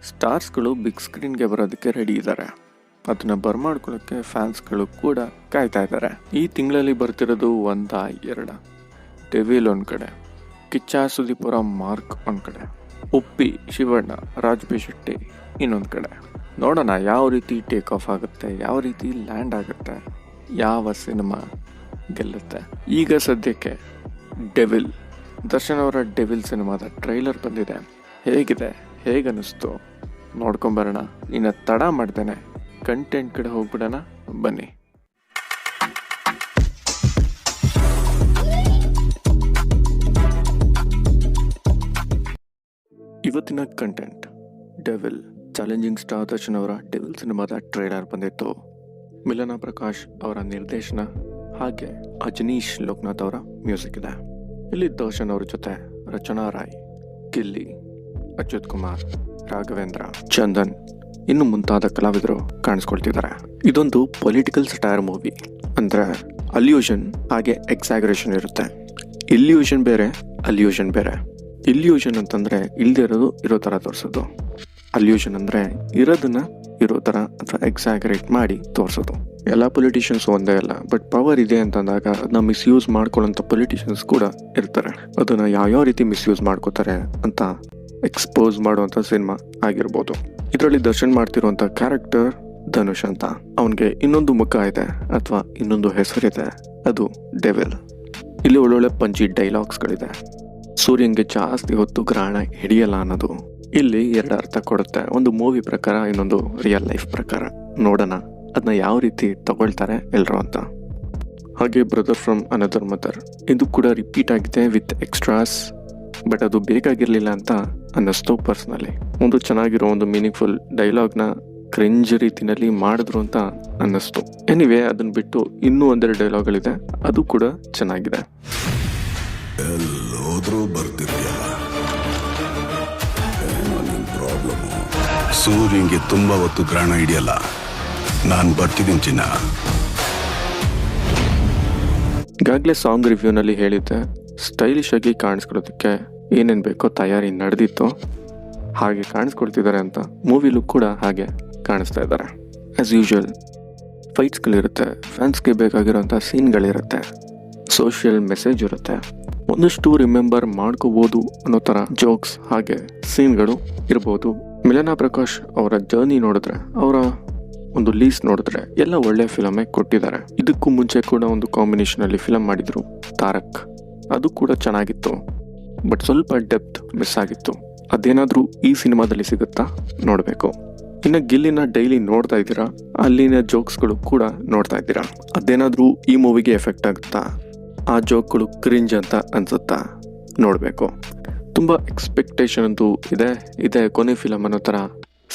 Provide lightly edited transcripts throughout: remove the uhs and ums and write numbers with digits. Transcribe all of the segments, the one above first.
ಸ್ಟಾರ್ಸ್ಗಳು big ಸ್ಕ್ರೀನ್ಗೆ ಬರೋದಕ್ಕೆ ready ಇದ್ದಾರೆ. ಅದನ್ನ ಬರ್ಮಾಡ್ಕೊಳ್ಳೋಕ್ಕೆ ಫ್ಯಾನ್ಸ್ಗಳು ಕೂಡ ಕಾಯ್ತಾ ಇದ್ದಾರೆ. ಈ ತಿಂಗಳಲ್ಲಿ ಬರ್ತಿರೋದು ಒಂದ ಎರಡ, ಡೆವಿಲ್ ಒಂದ್ ಕಡೆ, ಕಿಚ್ಚ ಸುದೀಪುರ ಮಾರ್ಕ್ ಒಂದ್ ಕಡೆ, ಉಪ್ಪಿ ಶಿವಣ್ಣ ರಾಜ್ ಬಿ ಶೆಟ್ಟಿ ಇನ್ನೊಂದು ಕಡೆ. ನೋಡೋಣ ಯಾವ ರೀತಿ ಟೇಕ್ ಆಫ್ ಆಗುತ್ತೆ, ಯಾವ ರೀತಿ ಲ್ಯಾಂಡ್ ಆಗುತ್ತೆ, ಯಾವ ಸಿನಿಮಾ ಗೆಲ್ಲುತ್ತೆ. ಈಗ ಸದ್ಯಕ್ಕೆ ಡೆವಿಲ್, ದರ್ಶನ್ ಅವರ ಡೆವಿಲ್ ಸಿನಿಮಾದ ಟ್ರೈಲರ್ ಬಂದಿದೆ. ಹೇಗಿದೆ, ಹೇಗನ್ನಿಸ್ತು ನೋಡ್ಕೊಂಬರೋಣ. ಇನ್ನು ತಡ ಮಾಡ್ತೇನೆ, ಕಂಟೆಂಟ್ ಕಡೆ ಹೋಗ್ಬಿಡೋಣ ಬನ್ನಿ. ಇವತ್ತಿನ content devil. Challenging star Darshan ಅವರ ಡೆವಿಲ್ ಸಿನಿಮಾದ ಟ್ರೈಲರ್ ಬಂದಿತ್ತು. ಮಿಲನ ಪ್ರಕಾಶ್ ಅವರ ನಿರ್ದೇಶನ, ಹಾಗೆ ಅಜನೀಶ್ ಲೋಕನಾಥ್ ಅವರ ಮ್ಯೂಸಿಕ್ ಇದೆ. ಇಲ್ಲಿ ದರ್ಶನ್ ಅವ್ರ ಜೊತೆ ರಚನಾ ರಾಯ್, ಗಿಲ್ಲಿ, ಅಚ್ಯುತ್ ಕುಮಾರ್, ರಾಘವೇಂದ್ರ, ಚಂದನ್ ಇನ್ನು ಮುಂತಾದ ಕಲಾವಿದರು ಕಾಣಿಸ್ಕೊಳ್ತಿದ್ದಾರೆ. ಇದೊಂದು ಪೊಲಿಟಿಕಲ್ ಸ್ಟಾರ್ ಮೂವಿ. ಅಂದ್ರೆ ಅಲ್ಯೂಷನ್ ಹಾಗೆ ಎಕ್ಸಾಗ್ರೇಷನ್ ಇರುತ್ತೆ. ಇಲ್ಯೂಷನ್ ಬೇರೆ, ಅಲ್ಯೂಷನ್ ಬೇರೆ. ಇಲ್ಯೂಷನ್ ಅಂತಂದ್ರೆ ಇಲ್ದೇ ಇರೋದು ಇರೋ ತರ ತೋರಿಸೋದು. ಅಲ್ಯೂಷನ್ ಅಂದ್ರೆ ಇರೋದನ್ನ ಇರೋ ತರ ಅಥವಾ ಎಕ್ಸಾಗ್ರೇಟ್ ಮಾಡಿ ತೋರಿಸೋದು. ಎಲ್ಲ ಪೊಲಿಟಿಷಿಯನ್ಸ್ ಒಂದೇ ಅಲ್ಲ, ಬಟ್ ಪವರ್ ಇದೆ ಅಂತಂದಾಗ ಅದನ್ನ ಮಿಸ್ಯೂಸ್ ಮಾಡ್ಕೊಳ್ಳೋಂಥ ಪೊಲಿಟಿಷಿಯನ್ಸ್ ಕೂಡ ಇರ್ತಾರೆ. ಅದನ್ನ ಯಾವ್ಯಾವ ರೀತಿ ಮಿಸ್ಯೂಸ್ ಮಾಡ್ಕೋತಾರೆ ಅಂತ ಎಕ್ಸ್ಪೋಸ್ ಮಾಡುವಂತ ಸಿನಿಮಾ ಆಗಿರ್ಬೋದು. ಇದರಲ್ಲಿ ದರ್ಶನ್ ಮಾಡ್ತಿರುವಂತ ಕ್ಯಾರೆಕ್ಟರ್ ಧನುಷ್ ಅಂತ. ಅವನಿಗೆ ಇನ್ನೊಂದು ಮುಖ ಇದೆ ಅಥವಾ ಇನ್ನೊಂದು ಹೆಸರಿದೆ, ಅದು ಡೆವಿಲ್. ಇಲ್ಲಿ ಒಳ್ಳೊಳ್ಳೆ ಪಂಚಿ ಡೈಲಾಗ್ಸ್ಗಳಿದೆ. ಸೂರ್ಯನ್ಗೆ ಜಾಸ್ತಿ ಹೊತ್ತು ಗ್ರಹಣ ಹಿಡಿಯಲ್ಲ ಅನ್ನೋದು ಇಲ್ಲಿ ಎರಡು ಅರ್ಥ ಕೊಡುತ್ತೆ. ಒಂದು ಮೂವಿ ಪ್ರಕಾರ, ಇನ್ನೊಂದು ರಿಯಲ್ ಲೈಫ್ ಪ್ರಕಾರ. ನೋಡೋಣ ಅದನ್ನ ಯಾವ ರೀತಿ ತಗೊಳ್ತಾರೆ ಎಲ್ಲರೂ ಅಂತ. ಹಾಗೆ ಬ್ರದರ್ ಫ್ರಮ್ ಅನದರ್ ಮದರ್, ಇದು ಕೂಡ ರಿಪೀಟ್ ಆಗಿದೆ ವಿತ್ ಎಕ್ಸ್ಟ್ರಾಸ್. ಬಟ್ ಅದು ಬೇಕಾಗಿರ್ಲಿಲ್ಲ ಅಂತ ಅನ್ನಿಸ್ತು ಪರ್ಸ್ನಲಿ. ಒಂದು ಚೆನ್ನಾಗಿರೋ ಒಂದು ಮೀನಿಂಗ್ಫುಲ್ ಡೈಲಾಗ್ನ ಕ್ರಿಂಜ್ ರೀತಿನಲ್ಲಿ ಮಾಡಿದ್ರು ಅಂತ ಅನ್ನಿಸ್ತು. ಎನಿವೆ ಅದನ್ನ ಬಿಟ್ಟು ಇನ್ನೂ ಒಂದೆರಡು ಡೈಲಾಗ್ಗಳಿದೆ, ಅದು ಕೂಡ ಚೆನ್ನಾಗಿದೆ. ಸೂರ್ಯಂಗೆ ತುಂಬಾ ಹೊತ್ತು ಗ್ರಹಣ ಹಿಡಿಯಲ್ಲ, ನಾನು ಬರ್ತಿದ್ದೀನಿ ಚಿನ್ನ. ಈಗಾಗಲೇ ಸಾಂಗ್ ರಿವ್ಯೂನಲ್ಲಿ ಹೇಳಿದ್ದೆ, ಸ್ಟೈಲಿಶ್ ಆಗಿ ಕಾಣಿಸ್ಕೊಳ್ಳೋದಕ್ಕೆ ಏನೇನು ಬೇಕೋ ತಯಾರಿ ನಡೆದಿತ್ತು, ಹಾಗೆ ಕಾಣಿಸ್ಕೊಳ್ತಿದ್ದಾರೆ ಅಂತ. ಮೂವಿಲೂ ಕೂಡ ಹಾಗೆ ಕಾಣಿಸ್ತಾ ಇದ್ದಾರೆ. ಆ್ಯಸ್ ಯೂಶುವಲ್ ಫೈಟ್ಸ್ಗಳಿರುತ್ತೆ, ಫ್ಯಾನ್ಸ್ಗೆ ಬೇಕಾಗಿರೋಂಥ ಸೀನ್ಗಳಿರುತ್ತೆ, ಸೋಷಿಯಲ್ ಮೆಸೇಜ್ ಇರುತ್ತೆ, ಒಂದಷ್ಟು ರಿಮೆಂಬರ್ ಮಾಡ್ಕೋಬೋದು ಅನ್ನೋ ಥರ ಜೋಕ್ಸ್ ಹಾಗೆ ಸೀನ್ಗಳು ಇರ್ಬೋದು. ಮಿಲನ ಪ್ರಕಾಶ್ ಅವರ ಜರ್ನಿ ನೋಡಿದ್ರೆ, ಅವರ ಒಂದು ಲೀಸ್ ನೋಡಿದ್ರೆ ಎಲ್ಲ ಒಳ್ಳೆ ಫಿಲಮೇ ಕೊಟ್ಟಿದ್ದಾರೆ. ಇದಕ್ಕೂ ಮುಂಚೆ ಕೂಡ ಒಂದು ಕಾಂಬಿನೇಷನ್ ಅಲ್ಲಿ ಫಿಲಮ್ ಮಾಡಿದ್ರು, ತಾರಕ್. ಅದು ಕೂಡ ಚೆನ್ನಾಗಿತ್ತು, ಬಟ್ ಸ್ವಲ್ಪ ಡೆಪ್ತ್ ಮಿಸ್ ಆಗಿತ್ತು. ಅದೇನಾದ್ರೂ ಈ ಸಿನಿಮಾದಲ್ಲಿ ಸಿಗುತ್ತಾ ನೋಡಬೇಕು. ಇನ್ನು ಗಿಲ್ಲಿನ ಡೈಲಿ ನೋಡ್ತಾ ಇದ್ದೀರಾ, ಅಲ್ಲಿನ ಜೋಕ್ಸ್ಗಳು ಕೂಡ ನೋಡ್ತಾ ಇದ್ದೀರಾ. ಅದೇನಾದ್ರೂ ಈ ಮೂವಿಗೆ ಎಫೆಕ್ಟ್ ಆಗುತ್ತಾ, ಆ ಜೋಕ್ಗಳು ಕ್ರಿಂಜ್ ಅಂತ ಅನ್ಸುತ್ತಾ ನೋಡಬೇಕು. ತುಂಬ ಎಕ್ಸ್ಪೆಕ್ಟೇಷನ್ ಅಂತೂ ಇದೆ ಕೊನೆ ಫಿಲಮ್ ಅನ್ನೋ ಥರ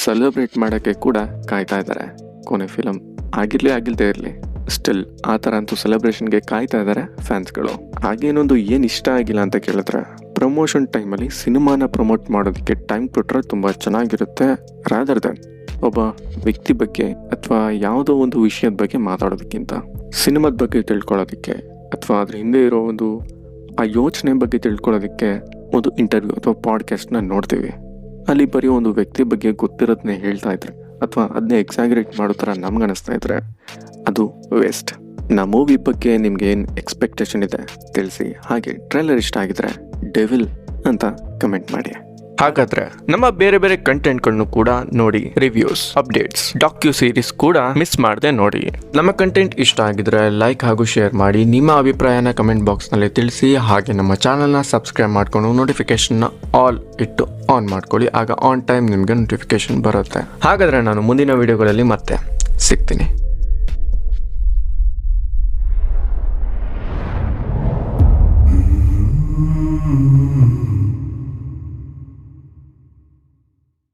ಸೆಲೆಬ್ರೇಟ್ ಮಾಡೋಕ್ಕೆ ಕೂಡ ಕಾಯ್ತಾ ಇದ್ದಾರೆ. ಕೊನೆ ಫಿಲಮ್ ಆಗಿಲ್ಲದೆ ಇರಲಿ, ಸ್ಟಿಲ್ ಆ ಥರ ಅಂತೂ ಸೆಲೆಬ್ರೇಷನ್ಗೆ ಕಾಯ್ತಾ ಇದ್ದಾರೆ ಫ್ಯಾನ್ಸ್ಗಳು. ಹಾಗೆ ಇನ್ನೊಂದು ಏನು ಇಷ್ಟ ಆಗಿಲ್ಲ ಅಂತ ಕೇಳಿದ್ರೆ, ಪ್ರಮೋಷನ್ ಟೈಮಲ್ಲಿ ಸಿನಿಮಾನ ಪ್ರಮೋಟ್ ಮಾಡೋದಕ್ಕೆ ಟೈಮ್ ಕೊಟ್ಟರೆ ತುಂಬ ಚೆನ್ನಾಗಿರುತ್ತೆ, ರಾದರ್ ದನ್ ಒಬ್ಬ ವ್ಯಕ್ತಿ ಬಗ್ಗೆ ಅಥವಾ ಯಾವುದೋ ಒಂದು ವಿಷಯದ ಬಗ್ಗೆ ಮಾತಾಡೋದಕ್ಕಿಂತ ಸಿನಿಮಾದ ಬಗ್ಗೆ ತಿಳ್ಕೊಳ್ಳೋದಕ್ಕೆ ಅಥವಾ ಅದ್ರ ಹಿಂದೆ ಇರೋ ಒಂದು ಆ ಯೋಚನೆ ಬಗ್ಗೆ ತಿಳ್ಕೊಳ್ಳೋದಕ್ಕೆ ಒಂದು ಇಂಟರ್ವ್ಯೂ ಅಥವಾ ಪಾಡ್ಕಾಸ್ಟ್ನ ನೋಡ್ತೀವಿ. ಅಲ್ಲಿ ಬರೀ ಒಂದು ವ್ಯಕ್ತಿ ಬಗ್ಗೆ ಗೊತ್ತಿರೋದನ್ನೇ ಹೇಳ್ತಾ ಇದ್ರೆ ಅಥವಾ ಅದನ್ನೇ ಎಕ್ಸಾಗ್ರೇಟ್ ಮಾಡೋ ಥರ ನಮ್ಗೆ ಅನಿಸ್ತಾ ಇದ್ರೆ ಅದು ವೇಸ್ಟ್. ನಾ ಮೂವಿ ಬಗ್ಗೆ ನಿಮ್ಗೆ ಏನು ಎಕ್ಸ್ಪೆಕ್ಟೇಷನ್ ಇದೆ ತಿಳಿಸಿ. ಹಾಗೆ ಟ್ರೈಲರ್ ಇಷ್ಟ ಆಗಿದ್ರೆ ಡೆವಿಲ್ ಅಂತ ಕಮೆಂಟ್ ಮಾಡಿ. ಹಾಗಾದ್ರೆ ನಮ್ಮ ಬೇರೆ ಬೇರೆ ಕಂಟೆಂಟ್ಗಳನ್ನು ಕೂಡ ನೋಡಿ, ರಿವ್ಯೂಸ್, ಅಪ್ಡೇಟ್ಸ್, ಡಾಕ್ಯು ಸೀರೀಸ್ ಕೂಡ ಮಿಸ್ ಮಾಡದೆ ನೋಡಿ. ನಮ್ಮ ಕಂಟೆಂಟ್ ಇಷ್ಟ ಆಗಿದ್ರೆ ಲೈಕ್ ಹಾಗೂ ಶೇರ್ ಮಾಡಿ. ನಿಮ್ಮ ಅಭಿಪ್ರಾಯನ ಕಮೆಂಟ್ ಬಾಕ್ಸ್ ನಲ್ಲಿ ತಿಳಿಸಿ. ಹಾಗೆ ನಮ್ಮ ಚಾನೆಲ್ನ ಸಬ್ಸ್ಕ್ರೈಬ್ ಮಾಡ್ಕೊಂಡು ನೋಟಿಫಿಕೇಶನ್ ಆಲ್ ಇಟ್ಟು ಆನ್ ಮಾಡ್ಕೊಳ್ಳಿ. ಆಗ ಆನ್ ಟೈಮ್ ನಿಮ್ಗೆ ನೋಟಿಫಿಕೇಶನ್ ಬರುತ್ತೆ. ಹಾಗಾದ್ರೆ ನಾನು ಮುಂದಿನ ವಿಡಿಯೋಗಳಲ್ಲಿ ಮತ್ತೆ ಸಿಗ್ತೀನಿ.